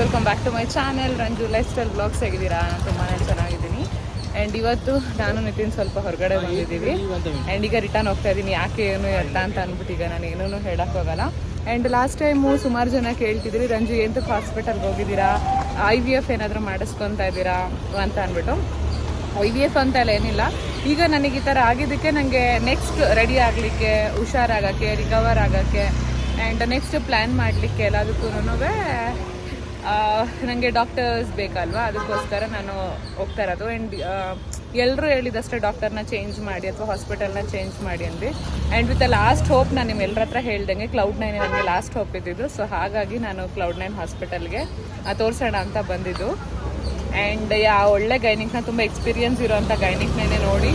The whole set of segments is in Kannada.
Welcome back to my channel Ranju life style blogs. ಹೇಗಿದ್ದೀರಾ? ನಾನು ತುಂಬಾ ಚೆನ್ನಾಗಿದ್ದೀನಿ. ಆ್ಯಂಡ್ ಇವತ್ತು ನಾನು ನಿತಿನ್ ಸ್ವಲ್ಪ ಹೊರಗಡೆ ಬಂದಿದ್ದೀವಿ. ಆ್ಯಂಡ್ ಈಗ ರಿಟರ್ನ್ ಹೋಗ್ತಾ ಇದ್ದೀನಿ. ಯಾಕೆ ಏನು ಎತ್ತ ಅಂತ ಅಂದ್ಬಿಟ್ಟು ಈಗ ನಾನು ಏನೂ ಹೇಳೋಕ್ಕೋಗಲ್ಲ. ಆ್ಯಂಡ್ ಲಾಸ್ಟ್ ಟೈಮು ಸುಮಾರು ಜನ ಕೇಳ್ತಿದ್ರಿ, ರಂಜು ಎಂತಕ್ಕೆ ಹಾಸ್ಪಿಟಲ್ಗೆ ಹೋಗಿದ್ದೀರಾ, IVF ಏನಾದರೂ ಮಾಡಿಸ್ಕೊತಾ ಇದ್ದೀರಾ ಅಂತ ಅಂದ್ಬಿಟ್ಟು. IVF ಅಂತ ಎಲ್ಲ ಏನಿಲ್ಲ. ಈಗ ನನಗೆ ಈ ಥರ ಆಗಿದ್ದಕ್ಕೆ ನನಗೆ ನೆಕ್ಸ್ಟ್ ರೆಡಿ ಆಗಲಿಕ್ಕೆ, ಹುಷಾರಾಗೋಕ್ಕೆ, ರಿಕವರ್ ಆಗೋಕ್ಕೆ ಆ್ಯಂಡ್ ನೆಕ್ಸ್ಟ್ ಪ್ಲ್ಯಾನ್ ಮಾಡಲಿಕ್ಕೆ ಎಲ್ಲದಕ್ಕೂ ನನಗೆ ಡಾಕ್ಟರ್ಸ್ ಬೇಕಲ್ವಾ, ಅದಕ್ಕೋಸ್ಕರ ನಾನು ಹೋಗ್ತಾ ಇರೋದು. ಆ್ಯಂಡ್ ಎಲ್ಲರೂ ಹೇಳಿದಷ್ಟೇ ಡಾಕ್ಟರ್ನ ಚೇಂಜ್ ಮಾಡಿ ಅಥವಾ ಹಾಸ್ಪಿಟಲ್ನ ಚೇಂಜ್ ಮಾಡಿ ಅಂದು. ಆ್ಯಂಡ್ ವಿತ್ ಲಾಸ್ಟ್ ಹೋಪ್ ನಾನು ನಿಮ್ಮೆಲ್ಲರ ಹತ್ರ ಹೇಳ್ದಂಗೆ Cloud9 ನನಗೆ ಲಾಸ್ಟ್ ಹೋಪ್ ಇದ್ದಿದ್ದು. ಸೊ ಹಾಗಾಗಿ ನಾನು Cloud9 ಹಾಸ್ಪಿಟಲ್ಗೆ ತೋರಿಸೋಣ ಅಂತ ಬಂದಿದ್ದು. ಆ್ಯಂಡ್ ಒಳ್ಳೆ ಗೈನಿಕ್ನ, ತುಂಬ ಎಕ್ಸ್ಪೀರಿಯನ್ಸ್ ಇರೋವಂಥ ಗೈನಿಕ್ನೇ ನೋಡಿ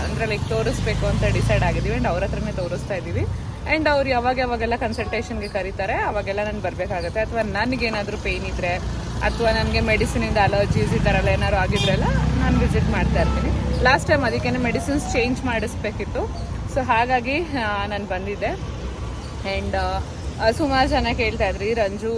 ಅಂದರೆ ಲೈಕ್ ತೋರಿಸ್ಬೇಕು ಅಂತ ಡಿಸೈಡ್ ಆಗಿದ್ದೀವಿ. ಆ್ಯಂಡ್ ಅವ್ರ ಹತ್ರನೇ ತೋರಿಸ್ತಾ ಇದ್ದೀವಿ. ಆ್ಯಂಡ್ ಅವ್ರು ಯಾವಾಗೆಲ್ಲ ಕನ್ಸಲ್ಟೇಷನ್ಗೆ ಕರೀತಾರೆ ಅವಾಗೆಲ್ಲ ನಾನು ಬರಬೇಕಾಗುತ್ತೆ. ಅಥವಾ ನನಗೇನಾದರೂ ಪೇಯ್ನ್ ಇದ್ದರೆ ಅಥವಾ ನನಗೆ ಮೆಡಿಸಿನಿಂದ ಅಲರ್ಜೀಸ್ ಈ ಥರ ಎಲ್ಲ ಏನಾದ್ರು ಆಗಿದ್ರೆಲ್ಲ ನಾನು ವಿಸಿಟ್ ಮಾಡ್ತಾ ಇರ್ತೀನಿ. ಲಾಸ್ಟ್ ಟೈಮ್ ಅದಕ್ಕೇ ಮೆಡಿಸಿನ್ಸ್ ಚೇಂಜ್ ಮಾಡಿಸ್ಬೇಕಿತ್ತು. ಸೊ ಹಾಗಾಗಿ ನಾನು ಬಂದಿದ್ದೆ. ಆ್ಯಂಡ್ ಸುಮಾರು ಜನ ಕೇಳ್ತಾಯಿದ್ರಿ, ರಂಜು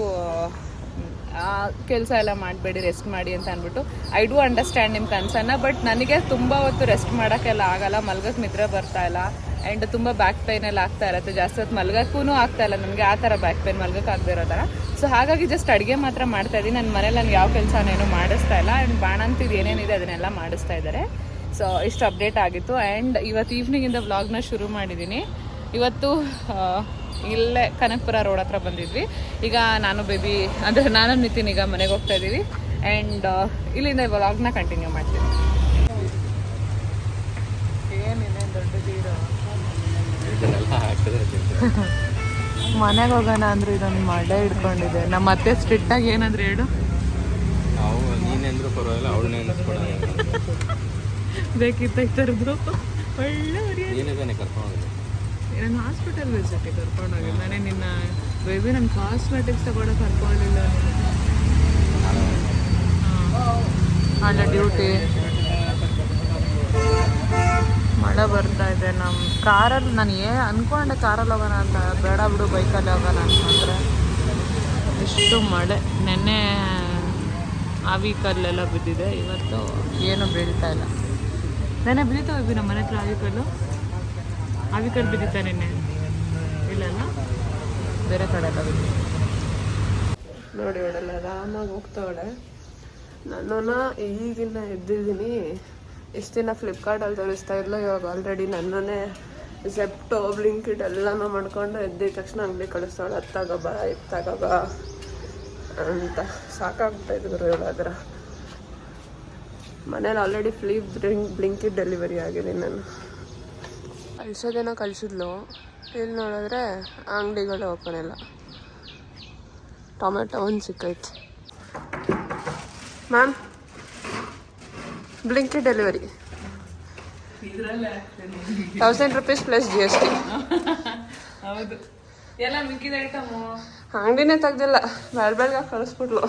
ಕೆಲಸ ಎಲ್ಲ ಮಾಡಬೇಡಿ, ರೆಸ್ಟ್ ಮಾಡಿ ಅಂತ ಅಂದ್ಬಿಟ್ಟು. ಐ ಡೂ ಅಂಡರ್ಸ್ಟ್ಯಾಂಡ್ ನಿಮ್ಮ ಕನ್ಸರ್ನ. ಬಟ್ ನನಗೆ ತುಂಬ ಹೊತ್ತು ರೆಸ್ಟ್ ಮಾಡೋಕ್ಕೆಲ್ಲ ಆಗಲ್ಲ, ಮಲ್ಗೋಕ್ಕೆ ನಿದ್ರೆ ಬರ್ತಾ ಇಲ್ಲ. ಆ್ಯಂಡ್ ತುಂಬ ಬ್ಯಾಕ್ ಪೈನ್ ಎಲ್ಲ ಆಗ್ತಾ ಇರುತ್ತೆ. ಜಾಸ್ತಿ ಹೊತ್ತು ಮಲ್ಗೋಕ್ಕೂ ಆಗ್ತಾ ಇಲ್ಲ ನನಗೆ, ಆ ಥರ ಬ್ಯಾಕ್ ಪೈನ್ ಮಲ್ಗೋಕ್ಕೆ ಆಗದೆ ಇರೋ ಥರ. ಸೊ ಹಾಗಾಗಿ ಜಸ್ಟ್ ಅಡುಗೆ ಮಾತ್ರ ಮಾಡ್ತಾಯಿದ್ದೀನಿ. ನನ್ನ ಮನೇಲಿ ನನಗೆ ಯಾವ ಕೆಲಸನೇನು ಮಾಡಿಸ್ತಾ ಇಲ್ಲ. ಆ್ಯಂಡ್ ಬಾಣಂತಿದ್ದು ಏನೇನಿದೆ ಅದನ್ನೆಲ್ಲ ಮಾಡಿಸ್ತಾ ಇದ್ದಾರೆ. ಸೊ ಇಷ್ಟು ಅಪ್ಡೇಟ್ ಆಗಿತ್ತು. ಆ್ಯಂಡ್ ಇವತ್ತು ಈವ್ನಿಂಗಿಂದ ವ್ಲಾಗ್ನ ಶುರು ಮಾಡಿದ್ದೀನಿ. ಇವತ್ತು ಇಲ್ಲೇ ಕನಕಪುರ ರೋಡ್ ಹತ್ರ ಬಂದಿದ್ವಿ. ಈಗ ನಾನು ಬೇಬಿ ಅಂದರೆ ನಾನು ನಿತಿನ್ ಈಗ ಮನೆಗೆ ಹೋಗ್ತಾ ಇದ್ದೀವಿ. ಆ್ಯಂಡ್ ಇಲ್ಲಿಂದ ವ್ಲಾಗ್ನ ಕಂಟಿನ್ಯೂ ಮಾಡ್ತೀನಿ. ಏನಿದೆ ದೊಡ್ಡದಿರೋ ಮನೆಗೆ ಹೋಗೋಣ ಅಂದ್ರೆ ಇದೊಂದು ಮಡೆ ಹಿಡ್ಕೊಂಡಿದೆ. ನಮ್ಮ ಅತ್ತೆ ಸ್ಟ್ರಿಕ್ಟಾಗಿ ಏನಾದ್ರು ಹೇಳು, ನೀನೆಂದ್ರೂ ಪರವಾಗಿಲ್ಲ, ಅವಳನ್ನೇ ಅನ್ನಿಸ್ಕೊಡೋಣ ಬೇಕಿತ್ತ ಈ ಥರದ್ದು ಒಳ್ಳೆ ನೀನೇ ತಾನೇ ಕರ್ಕೊಂಡು ನಾನು ಹಾಸ್ಪಿಟಲ್ ವಿಸಿಟಿಗೆ ಕರ್ಕೊಂಡೋಗಿದ್ದೆ. ನಾನೇ ನಿನ್ನ ಬೇಬಿ ನನ್ನ ಕಾಸ್ಮೆಟಿಕ್ಸ್ ತಗೊಳಕ್ಕೆ ಕರ್ಕೊಂಡಿಲ್ಲ. ಅಲ್ಲ ಡ್ಯೂಟಿ ಮಳೆ ಬರ್ತಾ ಇದೆ. ನಮ್ಮ ಕಾರಲ್ಲಿ ನಾನು ಅಂದ್ಕೊಂಡೆ ಕಾರಲ್ಲಿ ಹೋಗೋಣ ಅಂತ, ಬೇಡ ಬಿಡು ಬೈಕಲ್ಲಿ ಹೋಗೋಣ ಅಂತಂದರೆ ಇಷ್ಟು ಮಳೆ. ನೆನ್ನೆ ಆವಿಕಲ್ಲೆಲ್ಲ ಬಿದ್ದಿದೆ, ಇವತ್ತು ಏನು ಬೀಳ್ತಾ ಇಲ್ಲ. ನೆನ್ನೆ ಬಿದ್ದಿತ್ತು ಬೇಬಿ ನಮ್ಮ ಮನೆ ಹತ್ರ ಆವಿಕಲ್ಲು ಬಿದ್ದಿತ್ತ ನೆನ್ನೆ? ಇಲ್ಲಲ್ಲ, ಬೇರೆ ಕಡೆ ಎಲ್ಲ ಬಿದ್ದಿತ್ತು. ನೋಡಿ ಅವಳೆಲ್ಲ ಆರಾಮಾಗಿ ಹೋಗ್ತಾವಳೆ. ನನ್ನನ್ನು ಈಗಿನ ಎದ್ದಿದ್ದೀನಿ. ಎಷ್ಟು ದಿನ ಫ್ಲಿಪ್ಕಾರ್ಟಲ್ಲಿ ತೋರಿಸ್ತಾ ಇದ್ಲು, ಇವಾಗ ಆಲ್ರೆಡಿ ನನ್ನನ್ನೇ ಝೆಪ್ಟೋ ಬ್ಲಿಂಕಿಟ್ ಎಲ್ಲನೂ ಮಾಡ್ಕೊಂಡು ಎದ್ದಿದ ತಕ್ಷಣ ಅಂಗಡಿ ಕಳಿಸ್ತಾವಳೆ. ಅತ್ತಾಗ ಬಾ ಇತ್ತಾಗ ಬಾ ಅಂತ ಸಾಕಾಗ್ತಾಯಿದ್ರು ಇವಳಾದ್ರ. ಮನೇಲಿ ಆಲ್ರೆಡಿ ಬ್ಲಿಂಕಿಟ್ ಡೆಲಿವರಿ ಆಗಿದೆ. ನಾನು ಕಳ್ಸೋದೇನೋ ಕಳಿಸಿದ್ಲು, ಇಲ್ಲಿ ನೋಡಿದ್ರೆ ಅಂಗಡಿಗಳು ಓಪನ್ ಇಲ್ಲ. ಟೊಮೆಟೊ ಒಂದು ಸಿಕ್ಕೈತೆ. Ma'am Blinkit delivery 1000 rupees plus GST. ಹೌದು, ಎಲ್ಲ ಮಿಕ್ಕಿದ ಐಟಮು ಅಂಗಡಿನೇ ತೆಗ್ದಿಲ್ಲ, ಬೆಳಗ್ಗೆ ಕಳಿಸ್ಬಿಟ್ಲು.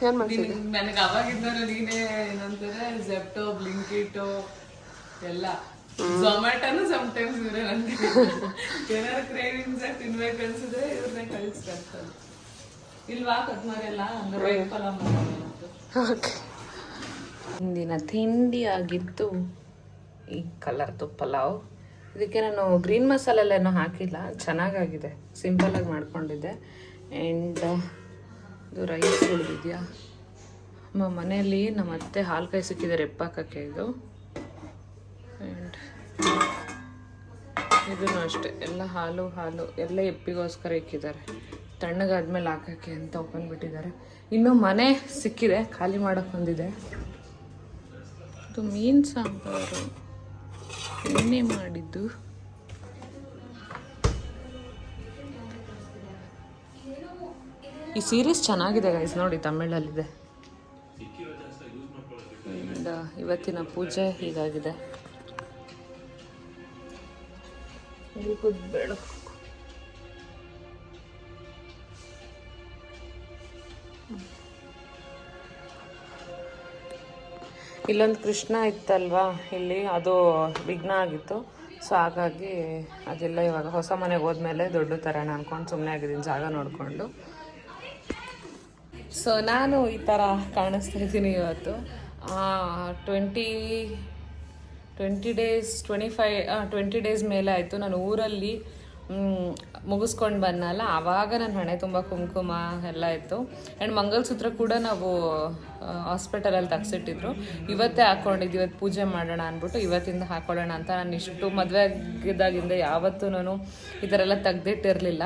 ಏನು ಮಾಡ್ತೀನಿ ನನಗೆ ಅವಾಗಿದ್ದ ನೀನೇ ಏನಂತಾರೆ ಝೆಪ್ಟೋ ಬ್ಲಿಂಕಿಟು ಎಲ್ಲ ಝೊಮ್ಯಾಟೋನು ಸಮ್ಟೈಮ್ಸ್ ಇವರೇ ನನಗೆ ಏನಾದ್ರು ಕ್ರೇವಿಂಗ್ಸ್ ತಿನ್ಬೇಕು ಅನ್ಸಿದ್ರೆ ಇವ್ರನ್ನೇ ಕಳಿಸ್ತಾರೆ. ಇಲ್ವಾ ಕಟ್ಮಾರೆಲ್ಲ ಅಂದ್ರೆ ವೈಟ್ ಪಲಾವ್ ಮಾಡೋದು. ಇಂದಿನ ತಿಂಡಿ ಆಗಿದ್ದು ಈ ಕಲರ್ದು ಪಲಾವ್. ಇದಕ್ಕೆ ನಾನು ಗ್ರೀನ್ ಮಸಾಲೆಲ್ಲ ಹಾಕಿಲ್ಲ, ಚೆನ್ನಾಗಾಗಿದೆ, ಸಿಂಪಲಾಗಿ ಮಾಡ್ಕೊಂಡಿದ್ದೆ. ಆ್ಯಂಡ್ ಇದು ರೈಸ್ ಉಳಿದಿದೆಯಾ. ನಮ್ಮ ಮನೆಯಲ್ಲಿ ನಮ್ಮ ಅತ್ತೆ ಹಾಲು ಕಾಯಿ ಸಿಕ್ಕಿದ್ದಾರೆ ಎಪ್ಪಾಕಕ್ಕೆ. ಇದು ಆ್ಯಂಡ್ ಇದೂ ಅಷ್ಟೇ, ಎಲ್ಲ ಹಾಲು ಎಲ್ಲ ಎಪ್ಪಿಗೋಸ್ಕರ ಇಕ್ಕಿದ್ದಾರೆ. ತಣ್ಣಗಾದ್ಮೇಲೆ ಹಾಕೋಕ್ಕೆ ಅಂತ ಓಪನ್ ಬಿಟ್ಟಿದ್ದಾರೆ. ಇನ್ನೂ ಮನೆ ಸಿಕ್ಕಿದೆ, ಖಾಲಿ ಮಾಡೋಕ್ಕೆ ಬಂದಿದೆ. ಇದು ಮೀನು ಸಾಂಬಾರು ಎಣ್ಣೆ ಮಾಡಿದ್ದು. ಈ ಸೀರೀಸ್ ಚೆನ್ನಾಗಿದೆ ಗೈಸ್, ನೋಡಿ ತಮಿಳಲ್ಲಿದೆ. ಆ್ಯಂಡ್ ಇವತ್ತಿನ ಪೂಜೆ ಹೀಗಾಗಿದೆ. ಬೇಡ ಇಲ್ಲೊಂದು ಕೃಷ್ಣ ಇತ್ತಲ್ವಾ ಇಲ್ಲಿ, ಅದು ವಿಘ್ನ ಆಗಿತ್ತು. ಸೊ ಹಾಗಾಗಿ ಅದೆಲ್ಲ ಇವಾಗ ಹೊಸ ಮನೆಗೆ ಹೋದ್ಮೇಲೆ ದೊಡ್ಡ ಥರನ ಅಂದ್ಕೊಂಡು ಸುಮ್ಮನೆ ಆಗಿದ್ದೀನಿ ಜಾಗ ನೋಡಿಕೊಂಡು. ಸೊ ನಾನು ಈ ಥರ ಕಾಣಿಸ್ತಾ ಇದ್ದೀನಿ ಇವತ್ತು. 20 ಡೇಸ್ ಮೇಲೆ ಆಯಿತು ನಾನು ಊರಲ್ಲಿ ಮುಗಿಸ್ಕೊಂಡು ಬಂದಲ್ಲ. ಆವಾಗ ನನ್ನ ಹಣೆ ತುಂಬ ಕುಂಕುಮ ಎಲ್ಲ ಇತ್ತು. ಆ್ಯಂಡ್ ಮಂಗಲಸೂತ್ರ ಕೂಡ ನಾವು ಹಾಸ್ಪಿಟಲಲ್ಲಿ ತೆಗ್ಸಿಟ್ಟಿದ್ರು. ಇವತ್ತೇ ಹಾಕ್ಕೊಂಡಿದ್ದು, ಇವತ್ತು ಪೂಜೆ ಮಾಡೋಣ ಅಂದ್ಬಿಟ್ಟು ಇವತ್ತಿಂದ ಹಾಕ್ಕೊಳ್ಳೋಣ ಅಂತ. ನಾನು ಇಷ್ಟು ಮದುವೆ ಆಗಿದ್ದಾಗಿಂದ ಯಾವತ್ತೂ ನಾನು ಈ ಥರ ಎಲ್ಲ ತೆಗ್ದಿಟ್ಟಿರಲಿಲ್ಲ.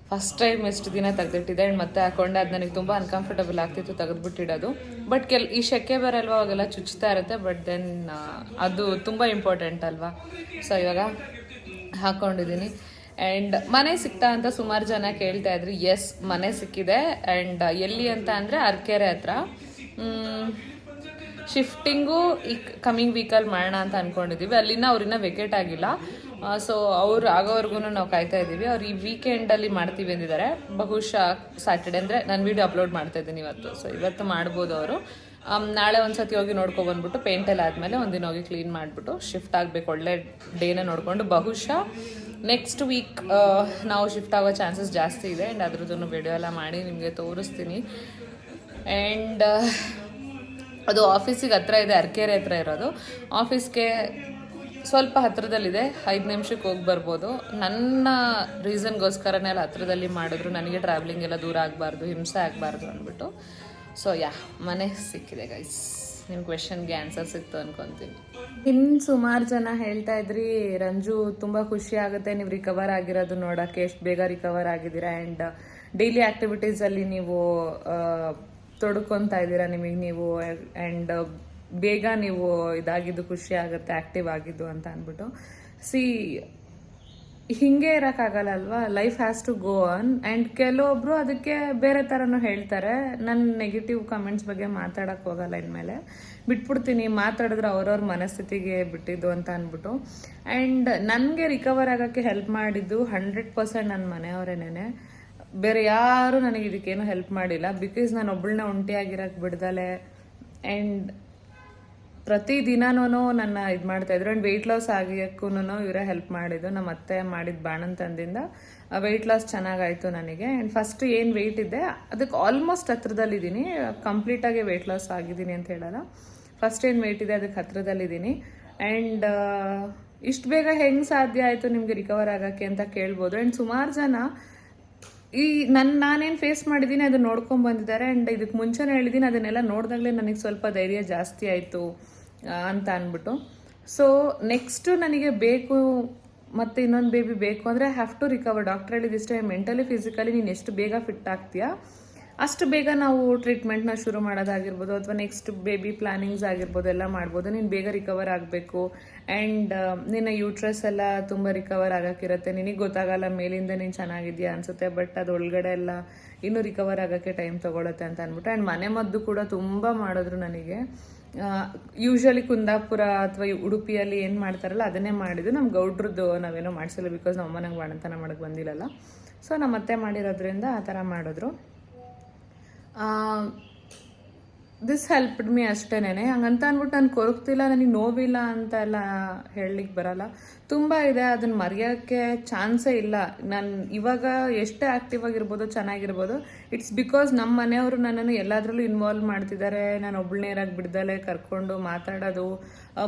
ಫಸ್ಟ್ ಟೈಮ್ ಎಷ್ಟು ದಿನ ತೆಗ್ದಿಟ್ಟಿದ್ದೆ ಆ್ಯಂಡ್ ಮತ್ತೆ ಹಾಕ್ಕೊಂಡೆ. ಅದು ನನಗೆ ತುಂಬ ಅನ್ಕಂಫರ್ಟಬಲ್ ಆಗ್ತಿತ್ತು ತೆಗೆದುಬಿಟ್ಟಿಡೋದು. ಬಟ್ ಈ ಸೆಕೆ ಬರಲ್ವ ಅವಾಗೆಲ್ಲ ಚುಚ್ತಾ ಇರುತ್ತೆ. ಬಟ್ ದೆನ್ ಅದು ತುಂಬ ಇಂಪಾರ್ಟೆಂಟ್ ಅಲ್ವಾ. ಸೊ ಇವಾಗ ಹಾಕ್ಕೊಂಡಿದ್ದೀನಿ. ಆ್ಯಂಡ್ ಮನೆ ಸಿಕ್ತಾ ಅಂತ ಸುಮಾರು ಜನ ಕೇಳ್ತಾ ಇದ್ರಿ. ಎಸ್, ಮನೆ ಸಿಕ್ಕಿದೆ. ಆ್ಯಂಡ್ ಎಲ್ಲಿ ಅಂತ ಅಂದರೆ ಅರಕೆರೆ ಹತ್ರ. ಶಿಫ್ಟಿಂಗು ಈ ಕಮಿಂಗ್ ವೀಕಲ್ಲಿ ಮಾಡೋಣ ಅಂತ ಅಂದ್ಕೊಂಡಿದ್ದೀವಿ. ಅಲ್ಲಿನ ಅವ್ರಿನ್ನ ವೆಕೇಟ್ ಆಗಿಲ್ಲ. ಸೊ ಅವ್ರು ಆಗೋವರೆಗೂ ನಾವು ಕಾಯ್ತಾ ಇದ್ದೀವಿ. ಅವ್ರು ಈ ವೀಕೆಂಡಲ್ಲಿ ಮಾಡ್ತೀವಿ ಅಂದಿದ್ದಾರೆ. ಬಹುಶಃ ಸ್ಯಾಟರ್ಡೆ ಅಂದರೆ ನಾನು ವೀಡಿಯೋ ಅಪ್ಲೋಡ್ ಮಾಡ್ತಾ ಇದ್ದೀನಿ ಇವತ್ತು. ಸೊ ಇವತ್ತು ಮಾಡ್ಬೋದು ಅವರು. ನಾಳೆ ಒಂದು ಸತಿ ಹೋಗಿ ನೋಡ್ಕೊಬಂದ್ಬಿಟ್ಟು ಪೇಂಟೆಲ್ಲ ಆದಮೇಲೆ ಒಂದಿನ ಹೋಗಿ ಕ್ಲೀನ್ ಮಾಡಿಬಿಟ್ಟು ಶಿಫ್ಟ್ ಆಗಬೇಕು. ಒಳ್ಳೆ ಡೇನ ನೋಡಿಕೊಂಡು ಬಹುಶಃ ನೆಕ್ಸ್ಟ್ ವೀಕ್ ನಾವು ಶಿಫ್ಟ್ ಆಗೋ ಚಾನ್ಸಸ್ ಜಾಸ್ತಿ ಇದೆ. ಆ್ಯಂಡ್ ಅದ್ರದ್ದು ವಿಡಿಯೋ ಎಲ್ಲ ಮಾಡಿ ನಿಮಗೆ ತೋರಿಸ್ತೀನಿ. ಆ್ಯಂಡ್ ಅದು ಆಫೀಸಿಗೆ ಹತ್ರ ಇದೆ, ಅರಕೆರೆ ಹತ್ರ ಇರೋದು. ಆಫೀಸ್ಗೆ ಸ್ವಲ್ಪ ಹತ್ತಿರದಲ್ಲಿದೆ, 5 ನಿಮಿಷಕ್ಕೆ ಹೋಗಿ ಬರ್ಬೋದು. ನನ್ನ ರೀಸನ್ಗೋಸ್ಕರನೇ ಎಲ್ಲ ಹತ್ತಿರದಲ್ಲಿ ಮಾಡಿದ್ರು. ನನಗೆ ಟ್ರಾವೆಲಿಂಗ್ ಎಲ್ಲ ದೂರ ಆಗಬಾರ್ದು, ಹಿಂಸೆ ಆಗಬಾರ್ದು ಅಂದ್ಬಿಟ್ಟು. ಸೊ ಮನೆ ಸಿಕ್ಕಿದೆ ಗೈಸ್. ನಿಮ್ಮ ಕ್ವೆಶನ್ಗೆ ಆನ್ಸರ್ ಸಿಕ್ತು ಅನ್ಕೊತೀನಿ. ಇನ್ನು ಸುಮಾರು ಜನ ಹೇಳ್ತಾ ಇದ್ರಿ, ರಂಜು ತುಂಬ ಖುಷಿ ಆಗುತ್ತೆ ನೀವು ರಿಕವರ್ ಆಗಿರೋದು ನೋಡೋಕ್ಕೆ, ಎಷ್ಟು ಬೇಗ ರಿಕವರ್ ಆಗಿದ್ದೀರಾ. ಆ್ಯಂಡ್ ಡೈಲಿ ಆ್ಯಕ್ಟಿವಿಟೀಸಲ್ಲಿ ನೀವು ತೊಡ್ಕೊತಾ ಇದ್ದೀರಾ ನಿಮಗೆ ನೀವು. ಆ್ಯಂಡ್ ಬೇಗ ನೀವು ಇದಾಗಿದ್ದು ಖುಷಿ ಆಗುತ್ತೆ, ಆ್ಯಕ್ಟಿವ್ ಆಗಿದ್ದು ಅಂತ ಅಂದ್ಬಿಟ್ಟು. ಹಿಂಗೆ ಇರೋಕ್ಕಾಗಲ್ಲ ಅಲ್ವಾ. Life has to go on. And ಕೆಲವೊಬ್ರು ಅದಕ್ಕೆ ಬೇರೆ ಥರನೂ ಹೇಳ್ತಾರೆ. ನನ್ನ ನೆಗೆಟಿವ್ ಕಮೆಂಟ್ಸ್ ಬಗ್ಗೆ ಮಾತಾಡೋಕ್ಕೆ ಹೋಗಲ್ಲ. ಇನ್ಮೇಲೆ ಬಿಟ್ಬಿಡ್ತೀನಿ, ಮಾತಾಡಿದ್ರೆ ಅವ್ರವ್ರ ಮನಸ್ಥಿತಿಗೆ ಬಿಟ್ಟಿದ್ದು ಅಂತ ಅಂದ್ಬಿಟ್ಟು. ಆ್ಯಂಡ್ ನನಗೆ ರಿಕವರ್ ಆಗೋಕ್ಕೆ ಹೆಲ್ಪ್ ಮಾಡಿದ್ದು 100% ನನ್ನ ಮನೆಯವರೇನೇ. ಬೇರೆ ಯಾರು ನನಗೆ ಇದಕ್ಕೇನು ಹೆಲ್ಪ್ ಮಾಡಿಲ್ಲ. ಬಿಕಾಸ್ ನಾನು ಒಬ್ಬಳನ್ನ ಒಂಟಿಯಾಗಿರೋಕ್ಕೆ ಬಿಡ್ದಲೆ. ಆ್ಯಂಡ್ ಪ್ರತಿದಿನನೂ ನನ್ನ ಇದು ಮಾಡ್ತಾಯಿದ್ರು. ಆ್ಯಂಡ್ ವೆಯ್ಟ್ ಲಾಸ್ ಆಗೋಕ್ಕೂ ಇವರೇ ಹೆಲ್ಪ್ ಮಾಡಿದ್ದು. ನಮ್ಮ ಅತ್ತೆ ಮಾಡಿದ ಬಾಣಂತನದಿಂದ ವೆಯ್ಟ್ ಲಾಸ್ ಚೆನ್ನಾಗಾಯಿತು ನನಗೆ. ಆ್ಯಂಡ್ ಫಸ್ಟ್ ಏನು ವೆಯ್ಟ್ ಇದ್ದೆ ಅದಕ್ಕೆ ಆಲ್ಮೋಸ್ಟ್ ಹತ್ರದಲ್ಲಿದ್ದೀನಿ. ಕಂಪ್ಲೀಟಾಗಿ ವೆಯ್ಟ್ ಲಾಸ್ ಆಗಿದ್ದೀನಿ ಅಂತ ಹೇಳಲ್ಲ. ಫಸ್ಟ್ ಏನು ವೆಯ್ಟ್ ಇದೆ ಅದಕ್ಕೆ ಹತ್ರದಲ್ಲಿದ್ದೀನಿ. ಆ್ಯಂಡ್ ಇಷ್ಟು ಬೇಗ ಹೆಂಗೆ ಸಾಧ್ಯ ಆಯಿತು ನಿಮಗೆ ರಿಕವರ್ ಆಗೋಕ್ಕೆ ಅಂತ ಕೇಳ್ಬೋದು. ಆ್ಯಂಡ್ ಸುಮಾರು ಜನ ನಾನೇನು ಫೇಸ್ ಮಾಡಿದ್ದೀನಿ ಅದು ನೋಡ್ಕೊಂಡು ಬಂದಿದ್ದಾರೆ. ಆ್ಯಂಡ್ ಇದಕ್ಕೆ ಮುಂಚೆನೇ ಹೇಳಿದ್ದೀನಿ, ಅದನ್ನೆಲ್ಲ ನೋಡಿದಾಗಲೇ ನನಗೆ ಸ್ವಲ್ಪ ಧೈರ್ಯ ಜಾಸ್ತಿ ಆಯಿತು ಅಂತ ಅಂದ್ಬಿಟ್ಟು. ಸೊ ನೆಕ್ಸ್ಟು ನನಗೆ ಬೇಕು ಮತ್ತು ಇನ್ನೊಂದು ಬೇಬಿ ಬೇಕು ಅಂದರೆ ಹ್ಯಾವ್ ಟು ರಿಕವರ್. ಡಾಕ್ಟರ್ ಹೇಳಿದಿಷ್ಟೇ, ಮೆಂಟಲಿ ಫಿಸಿಕಲಿ ನೀನು ಎಷ್ಟು ಬೇಗ ಫಿಟ್ ಆಗ್ತೀಯಾ ಅಷ್ಟು ಬೇಗ ನಾವು ಟ್ರೀಟ್ಮೆಂಟ್ನ ಶುರು ಮಾಡೋದಾಗಿರ್ಬೋದು, ಅಥವಾ ನೆಕ್ಸ್ಟ್ ಬೇಬಿ ಪ್ಲಾನಿಂಗ್ಸ್ ಆಗಿರ್ಬೋದು, ಎಲ್ಲ ಮಾಡ್ಬೋದು. ನೀನು ಬೇಗ ರಿಕವರ್ ಆಗಬೇಕು. ಆ್ಯಂಡ್ ನಿನ್ನ ಯೂಟ್ರಸ್ ಎಲ್ಲ ತುಂಬ ರಿಕವರ್ ಆಗೋಕ್ಕಿರುತ್ತೆ. ನಿನಗೆ ಗೊತ್ತಾಗಲ್ಲ, ಮೇಲಿಂದ ನೀನು ಚೆನ್ನಾಗಿದೆಯಾ ಅನಿಸುತ್ತೆ, ಬಟ್ ಅದು ಒಳಗಡೆ ಎಲ್ಲ ಇನ್ನೂ ರಿಕವರ್ ಆಗೋಕ್ಕೆ ಟೈಮ್ ತೊಗೊಳುತ್ತೆ ಅಂತ ಅಂದ್ಬಿಟ್ಟು. ಆ್ಯಂಡ್ ಮನೆ ಮದ್ದು ಕೂಡ ತುಂಬ ಮಾಡಿದ್ರು ನನಗೆ. ಯೂಶ್ವಲಿ ಕುಂದಾಪುರ ಅಥವಾ ಉಡುಪಿಯಲ್ಲಿ ಏನು ಮಾಡ್ತಾರಲ್ಲ ಅದನ್ನೇ ಮಾಡಿದ್ದು. ನಮ್ಮ ಗೌಡ್ರದ್ದು ನಾವೇನೋ ಮಾಡಿಸಿಲ್ಲ, ಬಿಕಾಸ್ ನಮ್ಮ ಅಮ್ಮ ನಂಗೆ ಬಾಣಂತನ ಮಾಡೋಕ್ಕೆ ಬಂದಿಲ್ಲಲ್ಲ. ಸೊ ನಮ್ಮ ಅತ್ತೆ ಮಾಡಿರೋದ್ರಿಂದ ಆ ಥರ ಮಾಡಿದ್ರು. ದಿಸ್ ಹೆಲ್ಪ್ಡ್ ಮೀ ಅಷ್ಟೇನೆ. ಹಂಗಂತ ಅಂದ್ಬಿಟ್ಟು ನಾನು ಕೊರಗ್ತಿಲ್ಲ, ನನಗೆ ನೋವಿಲ್ಲ ಅಂತ ಎಲ್ಲ ಹೇಳಲಿಕ್ಕೆ ಬರಲ್ಲ. ತುಂಬ ಇದೆ, ಅದನ್ನು ಮರೆಯೋಕ್ಕೆ ಚಾನ್ಸೇ ಇಲ್ಲ. ನಾನು ಇವಾಗ ಎಷ್ಟೇ ಆ್ಯಕ್ಟಿವ್ ಆಗಿರ್ಬೋದು, ಚೆನ್ನಾಗಿರ್ಬೋದು, ಇಟ್ಸ್ ಬಿಕಾಸ್ ನಮ್ಮ ಮನೆಯವರು ನನ್ನನ್ನು ಎಲ್ಲದರಲ್ಲೂ ಇನ್ವಾಲ್ವ್ ಮಾಡ್ತಿದ್ದಾರೆ. ನಾನು ಒಬ್ಬಳನ್ನೇ ಇರೋಕ್ಕೆ ಬಿಡ್ದಲೆ ಕರ್ಕೊಂಡು ಮಾತಾಡೋದು,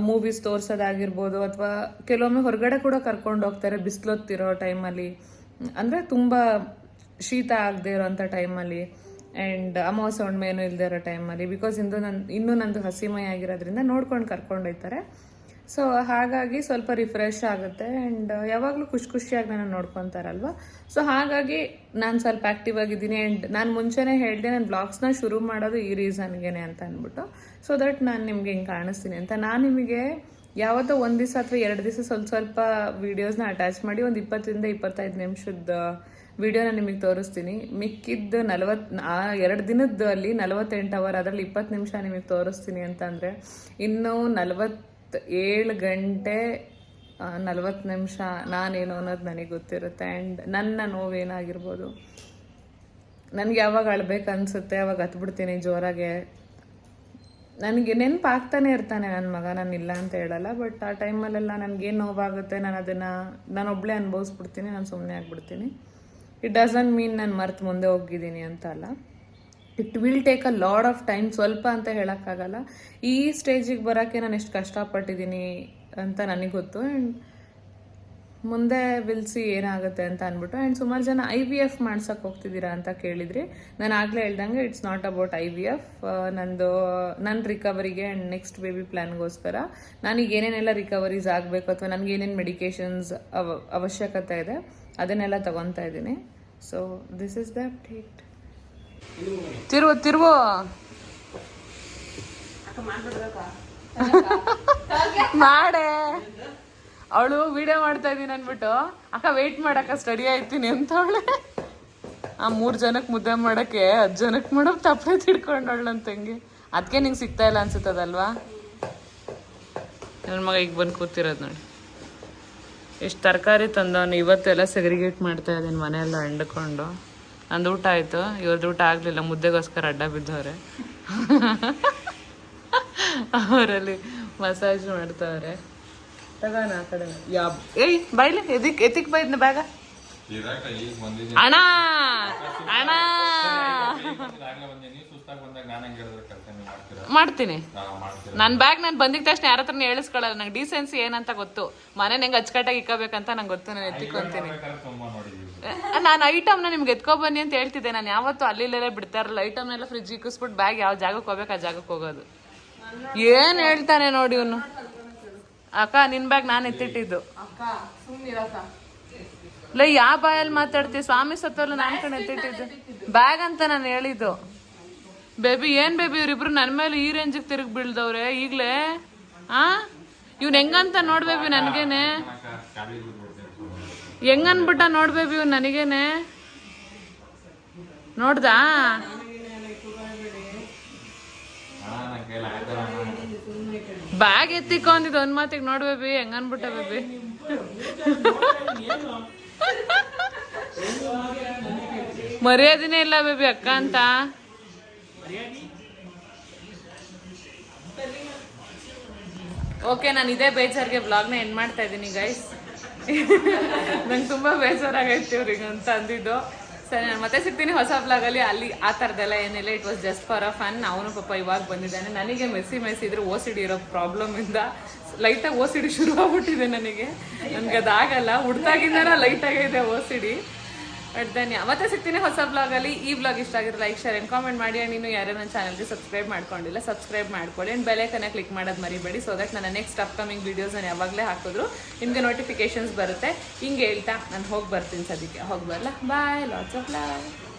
ಮೂವೀಸ್ ತೋರಿಸೋದಾಗಿರ್ಬೋದು, ಅಥವಾ ಕೆಲವೊಮ್ಮೆ ಹೊರಗಡೆ ಕೂಡ ಕರ್ಕೊಂಡು ಹೋಗ್ತಾರೆ ಬಿಸಿಲೊತ್ತಿರೋ ಟೈಮಲ್ಲಿ, ಅಂದರೆ ತುಂಬ ಶೀತ ಆಗದೆ ಇರೋಂಥ ಟೈಮಲ್ಲಿ. ಆ್ಯಂಡ್ ಅಮಾವಾಸ್ಯೆ ಹುಣ್ಣಿಮೆ ಏನೂ ಇಲ್ಲದೆ ಇರೋ ಟೈಮಲ್ಲಿ, ಬಿಕಾಸ್ ಇನ್ನೂ ನಂದು ಹಸಿಮಯ ಆಗಿರೋದ್ರಿಂದ ನೋಡ್ಕೊಂಡು ಕರ್ಕೊಂಡೊಯ್ತಾರೆ. ಸೊ ಹಾಗಾಗಿ ಸ್ವಲ್ಪ ರಿಫ್ರೆಶ್ ಆಗುತ್ತೆ. ಆ್ಯಂಡ್ ಯಾವಾಗಲೂ ಖುಷಿಯಾಗಿ ನಾನು ನೋಡ್ಕೊತಾರಲ್ವ. ಸೊ ಹಾಗಾಗಿ ನಾನು ಸ್ವಲ್ಪ ಆ್ಯಕ್ಟಿವ್ ಆಗಿದ್ದೀನಿ. ಆ್ಯಂಡ್ ನಾನು ಮುಂಚೆನೇ ಹೇಳಿದೆ, ನಾನು ಬ್ಲಾಗ್ಸ್ನ ಶುರು ಮಾಡೋದು ಈ ರೀಸನ್ಗೇನೆ ಅಂತ ಅಂದ್ಬಿಟ್ಟು. ಸೊ ದಟ್ ನಾನು ನಿಮಗೆ ಹಿಂಗೆ ಕಾಣಿಸ್ತೀನಿ ಅಂತ. ನಾನು ನಿಮಗೆ ಯಾವತ್ತೋ ಒಂದು ದಿವಸ ಅಥವಾ 2 ದಿವಸ ಸ್ವಲ್ಪ ವೀಡಿಯೋಸ್ನ ಅಟ್ಯಾಚ್ ಮಾಡಿ ಒಂದು 20-25 ನಿಮಿಷದ ವಿಡಿಯೋನ ನಿಮಗೆ ತೋರಿಸ್ತೀನಿ. ಮಿಕ್ಕಿದ್ದು 2 ದಿನದಲ್ಲಿ 48 ಅವರ್, ಅದರಲ್ಲಿ 20 ನಿಮಿಷ ನಿಮಗೆ ತೋರಿಸ್ತೀನಿ ಅಂತಂದರೆ ಇನ್ನೂ 47 ಗಂಟೆ 40 ನಿಮಿಷ ನಾನೇನು ಅನ್ನೋದು ನನಗೆ ಗೊತ್ತಿರುತ್ತೆ. ಆ್ಯಂಡ್ ನನ್ನ ನೋವೇನಾಗಿರ್ಬೋದು, ನನಗೆ ಯಾವಾಗ ಅಳ್ಬೇಕು ಅನಿಸುತ್ತೆ ಅವಾಗ ಹತ್ಬಿಡ್ತೀನಿ ಜೋರಾಗೆ. ನನಗೆ ನೆನಪಾಗ್ತಾನೆ ಇರ್ತಾನೆ ನನ್ನ ಮಗ, ನಾನು ಇಲ್ಲ ಅಂತ ಹೇಳಲ್ಲ. ಬಟ್ ಆ ಟೈಮಲ್ಲೆಲ್ಲ ನನಗೇನು ನೋವಾಗುತ್ತೆ, ನಾನು ಒಬ್ಬಳೇ ಅನುಭವಿಸ್ಬಿಡ್ತೀನಿ, ನಾನು ಸುಮ್ಮನೆ ಆಗಿಬಿಡ್ತೀನಿ. ಇಟ್ ಡಸಂಟ್ ಮೀನ್ ನಾನು ಮರ್ತು ಮುಂದೆ ಹೋಗಿದ್ದೀನಿ ಅಂತ ಅಲ್ಲ. It will take a lot of time, ಸ್ವಲ್ಪ ಅಂತ ಹೇಳೋಕ್ಕಾಗಲ್ಲ. ಈ ಸ್ಟೇಜಿಗೆ ಬರೋಕ್ಕೆ ನಾನು ಎಷ್ಟು ಕಷ್ಟಪಟ್ಟಿದ್ದೀನಿ ಅಂತ ನನಗೆ ಗೊತ್ತು. ಆ್ಯಂಡ್ ಮುಂದೆ ವಿಲ್ಸಿ ಏನಾಗುತ್ತೆ ಅಂತ ಅಂದ್ಬಿಟ್ಟು. ಆ್ಯಂಡ್ ಸುಮಾರು ಜನ IVF ಮಾಡ್ಸಕ್ಕೆ ಹೋಗ್ತಿದ್ದೀರಾ ಅಂತ ಕೇಳಿದ್ರಿ. ನಾನು ಆಗಲೇ ಹೇಳ್ದಂಗೆ ಇಟ್ಸ್ ನಾಟ್ ಅಬೌಟ್ IVF. ನನ್ನ ರಿಕವರಿಗೆ ಆ್ಯಂಡ್ ನೆಕ್ಸ್ಟ್ ಬೇಬಿ ಪ್ಲ್ಯಾನ್ಗೋಸ್ಕರ ನನಗೆ ಏನೇನೆಲ್ಲ ರಿಕವರೀಸ್ ಆಗಬೇಕು ಅಥವಾ ನನಗೆ ಏನೇನು ಮೆಡಿಕೇಶನ್ಸ್ ಅವಶ್ಯಕತೆ ಇದೆ ಅದನ್ನೆಲ್ಲ ತಗೊತಾ ಇದ್ದೀನಿ. So this is the update. ತಿರುವು ಮಾಡೆ. ಅವಳು ವಿಡಿಯೋ ಮಾಡ್ತಾ ಇದ್ದೀನಿ ಅಂದ್ಬಿಟ್ಟು ಅಕ್ಕ ವೆಯ್ಟ್ ಮಾಡಕ್ಕ ಸ್ಟಡಿ ಆಯ್ತೀನಿ ಅಂತ ಅವಳೆ. ಆ 3 ಜನಕ್ಕೆ ಮುದ್ದೆ ಮಾಡೋಕ್ಕೆ 10 ಜನಕ್ಕೆ ಮಾಡೋಕೆ ತಪ್ಪಲೆ ತಿಡ್ಕೊಂಡವಳು ನನ್ನ ತಂಗಿ. ಅದಕ್ಕೆ ನಿಂಗೆ ಸಿಗ್ತಾ ಇಲ್ಲ ಅನ್ಸುತ್ತದಲ್ವಾ? ನನ್ನ ಮಗ ಈಗ ಬಂದು ಕೂತಿರೋದು ನೋಡಿ. ಎಷ್ಟು ತರಕಾರಿ ತಂದವನು. ಇವತ್ತೆಲ್ಲ ಸೆಗ್ರಿಗೇಟ್ ಮಾಡ್ತಾ ಇದ್ದೀನಿ ಮನೆಯೆಲ್ಲ ಅಂಡ್ಕೊಂಡು. ನಂದು ಊಟ ಆಯಿತು, ಇವ್ರದ್ದು ಊಟ ಆಗಲಿಲ್ಲ, ಮುದ್ದೆಗೋಸ್ಕರ ಅಡ್ಡ ಬಿದ್ದವ್ರೆ. ಅವರಲ್ಲಿ ಮಸಾಜ್ ಮಾಡ್ತಾವ್ರೆ. ತಗೋಣ ಆ ಕಡೆ. ಏಯ್ ಬೈಲಿ ಎತ್ತಿಕ್ ಬೈದ್ನ ಬ್ಯಾಗ. ಅಣ್ಣ ಅಣ್ಣ ಮಾಡ್ತೀನಿ. ನನ್ನ ಬ್ಯಾಗ್ ನಾನು ಬಂದಿದ ತಕ್ಷಣ ಯಾರ ಹತ್ರನ ಹೇಳಿಸ್ಕೊಳ್ಳಲ್ಲ. ನಂಗೆ ಡೀಸೆನ್ಸಿ ಏನಂತ ಗೊತ್ತು. ಮನೆ ಹೆಂಗೆ ಅಚ್ಚುಕಟ್ಟಾಗಿ ಇಕ್ಕಬೇಕಂತ ನಂಗೆ ಗೊತ್ತು. ನಾನು ಎತ್ತಿಕೊಂತೀನಿ. ನಾನು ಐಟಮ್ನ ನಿಮ್ಗೆ ಎತ್ಕೊಬನ್ನಿ ಅಂತ ಹೇಳ್ತಿದ್ದೆ. ನಾನು ಯಾವತ್ತೂ ಅಲ್ಲಿಲ್ಲೇ ಬಿಡ್ತಾ ಇರಲ್ಲ. ಐಟಮ್ನೆಲ್ಲ ಫ್ರಿಜ್ ಇಕ್ಕಿಸ್ಬಿಟ್ಟು ಬ್ಯಾಗ್ ಯಾವ ಜಾಗಕ್ಕೆ ಹೋಗ್ಬೇಕು ಆ ಜಾಗಕ್ಕೆ ಹೋಗೋದು. ಏನು ಹೇಳ್ತಾನೆ ನೋಡಿ ಇವನು. ಅಕ್ಕ ನಿನ್ ಬ್ಯಾಗ್ ನಾನು ಎತ್ತಿಟ್ಟಿದ್ದು. ಲೈ ಯಾವ ಬಾಯಲ್ಲಿ ಮಾತಾಡ್ತೀವಿ? ಸ್ವಾಮಿ ಸತ್ತಲ್ಲ ನಾನು ಕಣ್ ಎತ್ತಿಟ್ಟಿದ್ದು ಬ್ಯಾಗ್ ಅಂತ ನಾನು ಹೇಳಿದ್ದು. ಬೇಬಿ ಏನ್ ಬೇಬಿ ಇವ್ರಿಬ್ರು ನನ್ನ ಮೇಲೆ ಈ ರೇಂಜಿಗೆ ತಿರುಗಿ ಬೀಳ್ದವ್ರೆ ಈಗಲೇ. ಇವ್ನು ಹೆಂಗಂತ ನೋಡ್ಬೇಬಿ ನನಗೇನೆ. ಹೆಂಗನ್ಬಿಟ್ಟ ನೋಡ್ಬೇಬಿ ಇವ್ನು ನನಗೇನೆ. ನೋಡ್ದಾ? ಬ್ಯಾಗ್ ಎತ್ತಿಕೊಂಡಿದ್ದು ಒಂದ್ ಮಾತಿಗೆ ನೋಡ್ಬೇಬಿ ಹೆಂಗನ್ಬಿಟ್ಟ ಬೇಬಿ. ಮರ್ಯಾದಿನೇ ಇಲ್ಲ ಬೇಬಿ ಅಕ್ಕ ಅಂತ. ಓಕೆ, ನಾನು ಇದೇ ಬೇಜಾರಿಗೆ ವ್ಲಾಗ್ನ ಎಂಡ್ ಮಾಡ್ತಾ ಇದ್ದೀನಿ ಗೈಸ್. ನಂಗೆ ತುಂಬ ಬೇಜಾರಾಗೈತಿ ಇವ್ರಿಗೆ ಅಂತ ಅಂದಿದ್ದು. ಸರಿ, ನಾನು ಮತ್ತೆ ಸಿಗ್ತೀನಿ ಹೊಸ ವ್ಲಾಗಲ್ಲಿ. ಅಲ್ಲಿ ಆ ಥರದ್ದೆಲ್ಲ ಏನಿಲ್ಲ. It was just for a fun. ಅವನು ಪಾಪ ಇವಾಗ ಬಂದಿದ್ದಾನೆ. ನನಗೆ ಮೆಸ್ಸಿ ಇದ್ರೆ OCD ಇರೋ ಪ್ರಾಬ್ಲಮಿಂದ ಲೈಟಾಗಿ OCD ಶುರು ಆಗ್ಬಿಟ್ಟಿದೆ ನನಗೆ. ನನಗೆ ಅದಾಗಲ್ಲ. ಹುಡ್ತಾಗಿಂದ ಲೈಟಾಗಿದೆ OCD. ಬಟ್ ಧನ್ಯ. ಮತ್ತೆ ಸಿಗ್ತೀನಿ ಹೊಸ ವ್ಲಾಗಲ್ಲಿ. ಈ ವ್ಲಾಗ್ ಇಷ್ಟ ಆಗಿದ್ರೆ ಲೈಕ್, ಶೇರ್ ಆ್ಯಂಡ್ ಕಾಮೆಂಟ್ ಮಾಡಿ. ಆ್ಯಂಡ್ ನೀನು ಯಾರೇ ನನ್ನ ಚಾನಲ್ಗೆ ಸಬ್ಸ್ಕ್ರೈಬ್ ಮಾಡ್ಕೊಂಡಿಲ್ಲ ಸಬ್ಸ್ಕ್ರೈಬ್ ಮಾಡ್ಕೊಳ್ಳಿ. ಆ್ಯಂಡ್ ಬೆಲೈಕನ್ನ ಕ್ಲಿಕ್ ಮಾಡೋದು ಮರಿಬೇಡಿ. ಸೊ ದಟ್ ನನ್ನ ನೆಕ್ಸ್ಟ್ ಅಪ್ಕಮಿಂಗ್ ವೀಡಿಯೋಸ್ ನಾನು ಯಾವಾಗಲೇ ಹಾಕಿದ್ರು ನಿಮಗೆ ನೋಟಿಫಿಕೇಶನ್ಸ್ ಬರುತ್ತೆ. ಹಿಂಗೆ ಹೇಳ್ತಾ ನಾನು ಹೋಗಿ ಬರ್ತೀನಿ. ಸದ್ಯಕ್ಕೆ ಹೋಗಿ ಬರಲ್ಲ. ಬಾಯ್, ಲಾಟ್ಸ್ ಆಫ್ ಲವ್.